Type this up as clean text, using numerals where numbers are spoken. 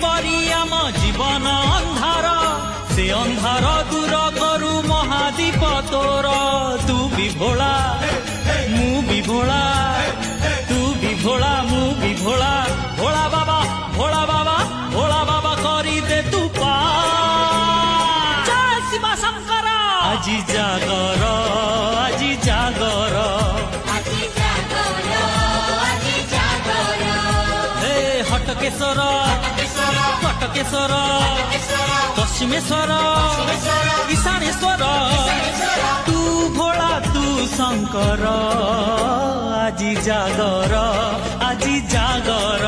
परी आम जीवन अंधार से अंधार दूर करू महादीप तोर तू भी भोला मु भी भोला तू भी भोला मु भी भोला भोला बाबा भोला बाबा भोला बाबा करी दे तू पा जय शिव शंकर আজি जागर আজি जागर हे हटकेश्वर कटकेश्वर पश्चिमेश्वर ईशानेश्वर तू भोला तू शंकर আজি जागर আজি जागर